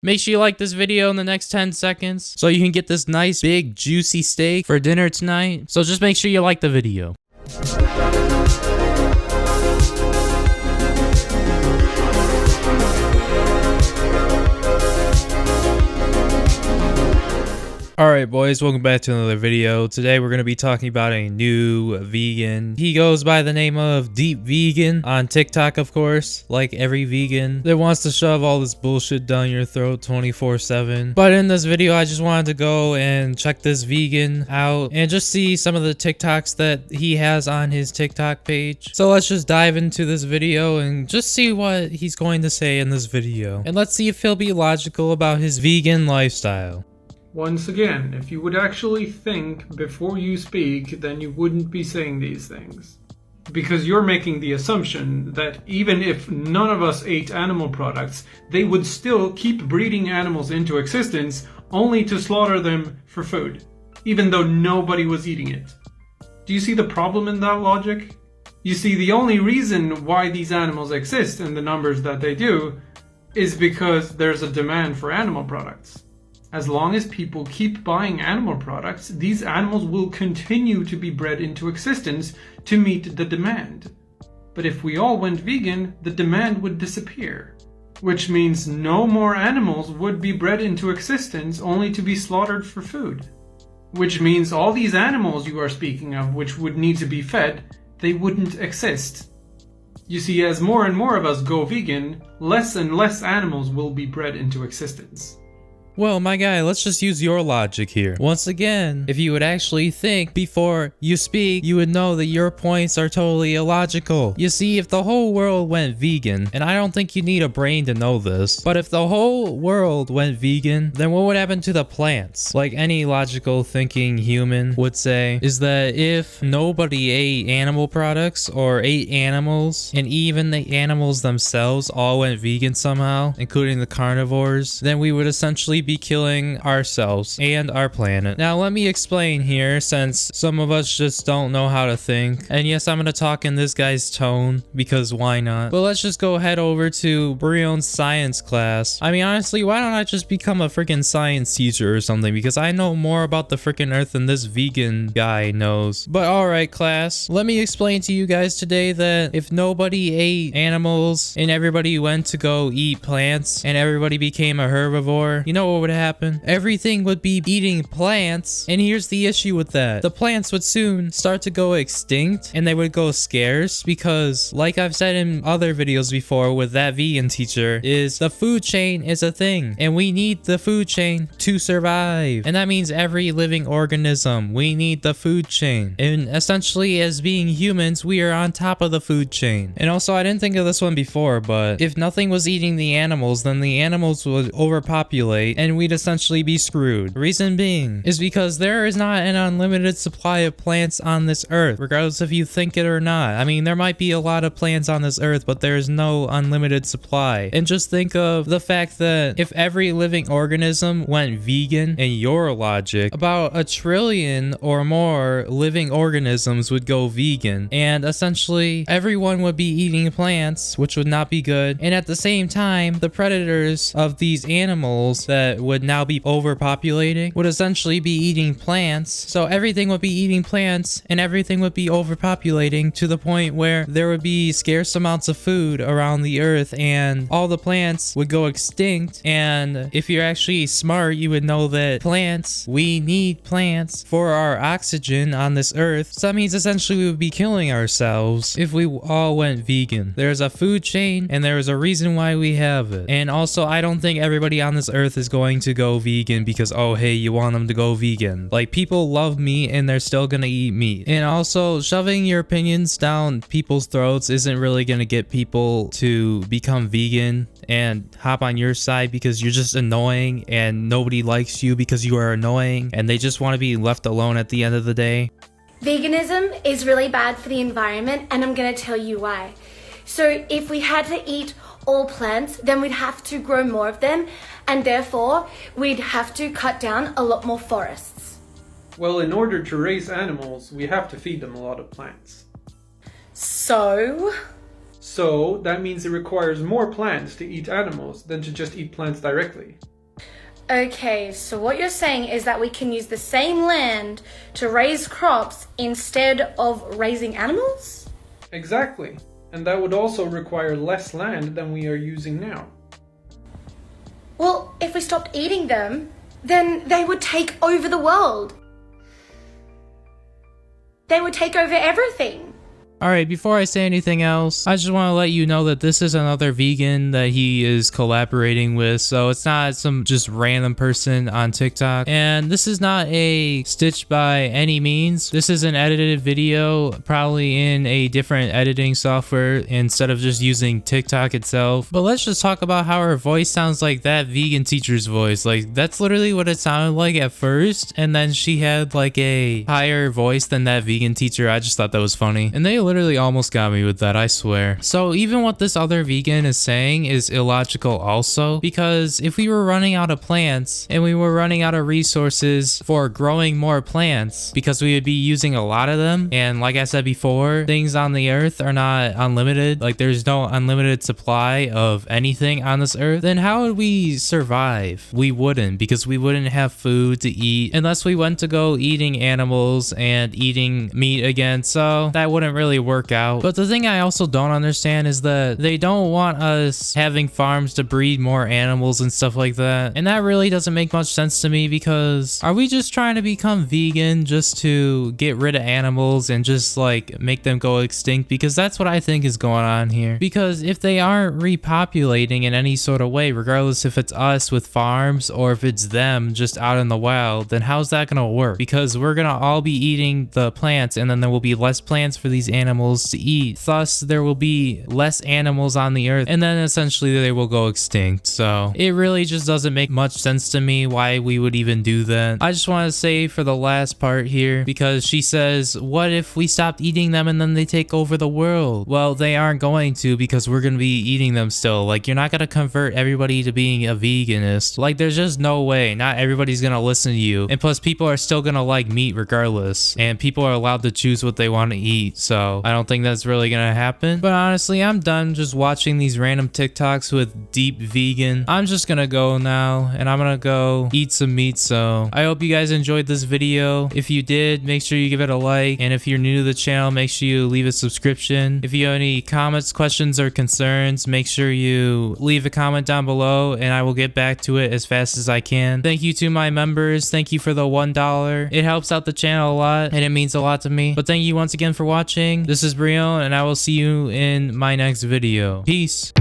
Make sure you like this video in the next 10 seconds so you can get this nice big juicy steak for dinner tonight. So just make sure you like the video. Alright boys, welcome back to another video. Today we're going to be talking about a new vegan. He goes by the name of Deep Vegan on TikTok, of course, like every vegan that wants to shove all this bullshit down your throat 24/7. But in this video I just wanted to go and check this vegan out and just see some of the TikToks that he has on his TikTok page. So let's just dive into this video and just see what he's going to say in this video. And let's see if he'll be logical about his vegan lifestyle. Once again, if you would actually think before you speak, then you wouldn't be saying these things. Because you're making the assumption that even if none of us ate animal products, they would still keep breeding animals into existence only to slaughter them for food, even though nobody was eating it. Do you see the problem in that logic? You see, the only reason why these animals exist in the numbers that they do is because there's a demand for animal products. As long as people keep buying animal products, these animals will continue to be bred into existence to meet the demand. But if we all went vegan, the demand would disappear. Which means no more animals would be bred into existence only to be slaughtered for food. Which means all these animals you are speaking of, which would need to be fed, they wouldn't exist. You see, as more and more of us go vegan, less and less animals will be bred into existence. Well, my guy, let's just use your logic here. Once again, if you would actually think before you speak, you would know that your points are totally illogical. You see, if the whole world went vegan, and I don't think you need a brain to know this, but if the whole world went vegan, then what would happen to the plants? Like any logical thinking human would say, is that if nobody ate animal products or ate animals, and even the animals themselves all went vegan somehow, including the carnivores, then we would essentially be killing ourselves and our planet. Now let me explain here, since some of us just don't know how to think. And yes, I'm gonna talk in this guy's tone because why not? But let's just go head over to Breone's science class. I mean, honestly, why don't I just become a freaking science teacher or something? Because I know more about the freaking earth than this vegan guy knows. But alright, class, let me explain to you guys today that if nobody ate animals and everybody went to go eat plants and everybody became a herbivore, you know what would happen? Everything would be eating plants, and here's the issue with that. The plants would soon start to go extinct and they would go scarce because, like I've said in other videos before with that vegan teacher, is the food chain is a thing and we need the food chain to survive. And that means every living organism, we need the food chain. And essentially, as being humans, we are on top of the food chain. And also, I didn't think of this one before, but if nothing was eating the animals, then the animals would overpopulate and we'd essentially be screwed. Reason being is because there is not an unlimited supply of plants on this earth, regardless if you think it or not. I mean, there might be a lot of plants on this earth, but there's no unlimited supply. And just think of the fact that if every living organism went vegan, in your logic, about 1 trillion or more living organisms would go vegan, and essentially everyone would be eating plants, which would not be good. And at the same time, the predators of these animals that would now be overpopulating would essentially be eating plants. So everything would be eating plants and everything would be overpopulating to the point where there would be scarce amounts of food around the earth and all the plants would go extinct. And if you're actually smart, you would know that we need plants for our oxygen on this earth. So that means essentially we would be killing ourselves if we all went vegan. There's a food chain and there's a reason why we have it. And also, I don't think everybody on this earth is going to go vegan because, oh hey, you want them to go vegan. Like, people love meat and they're still gonna eat meat. And also, shoving your opinions down people's throats isn't really gonna get people to become vegan and hop on your side, because you're just annoying and nobody likes you because you are annoying and they just want to be left alone at the end of the day. Veganism is really bad for the environment, and I'm gonna tell you why. So if we had to eat all plants, then we'd have to grow more of them, and therefore we'd have to cut down a lot more forests. Well, in order to raise animals, we have to feed them a lot of plants. So So that means it requires more plants to eat animals than to just eat plants directly. Okay, so what you're saying is that we can use the same land to raise crops instead of raising animals? Exactly. And that would also require less land than we are using now. Well, if we stopped eating them, then they would take over the world. They would take over everything. Alright, before I say anything else, I just want to let you know that this is another vegan that he is collaborating with, so it's not some just random person on TikTok. And this is not a stitch by any means. This is an edited video, probably in a different editing software instead of just using TikTok itself. But let's just talk about how her voice sounds like that vegan teacher's voice. Like, that's literally what it sounded like at first, and then she had like a higher voice than that vegan teacher. I just thought that was funny. And they literally almost got me with that, I swear. So even what this other vegan is saying is illogical also, because if we were running out of plants and we were running out of resources for growing more plants because we would be using a lot of them, and like I said before, things on the earth are not unlimited, like there's no unlimited supply of anything on this earth, then how would we survive? We wouldn't, because we wouldn't have food to eat unless we went to go eating animals and eating meat again, so that wouldn't really work out. But the thing I also don't understand is that they don't want us having farms to breed more animals and stuff like that, and that really doesn't make much sense to me, because are we just trying to become vegan just to get rid of animals and just like make them go extinct? Because that's what I think is going on here. Because if they aren't repopulating in any sort of way, regardless if it's us with farms or if it's them just out in the wild, then how's that gonna work? Because we're gonna all be eating the plants, and then there will be less plants for these animals to eat, thus there will be less animals on the earth, and then essentially they will go extinct. So it really just doesn't make much sense to me why we would even do that. I just want to say for the last part here, because she says, what if we stopped eating them and then they take over the world? Well, they aren't going to, because we're going to be eating them still. Like, you're not going to convert everybody to being a veganist. Like, there's just no way. Not everybody's going to listen to you, and plus people are still going to like meat regardless, and people are allowed to choose what they want to eat. So I don't think that's really gonna happen. But honestly, I'm done just watching these random TikToks with deep vegan. I'm just gonna go now, and I'm gonna go eat some meat. So I hope you guys enjoyed this video. If you did, make sure you give it a like, and if you're new to the channel, make sure you leave a subscription. If you have any comments, questions, or concerns, make sure you leave a comment down below, and I will get back to it as fast as I can. Thank you to my members. Thank you for the $1. It helps out the channel a lot, and it means a lot to me. But thank you once again for watching. This is Breone, and I will see you in my next video. Peace.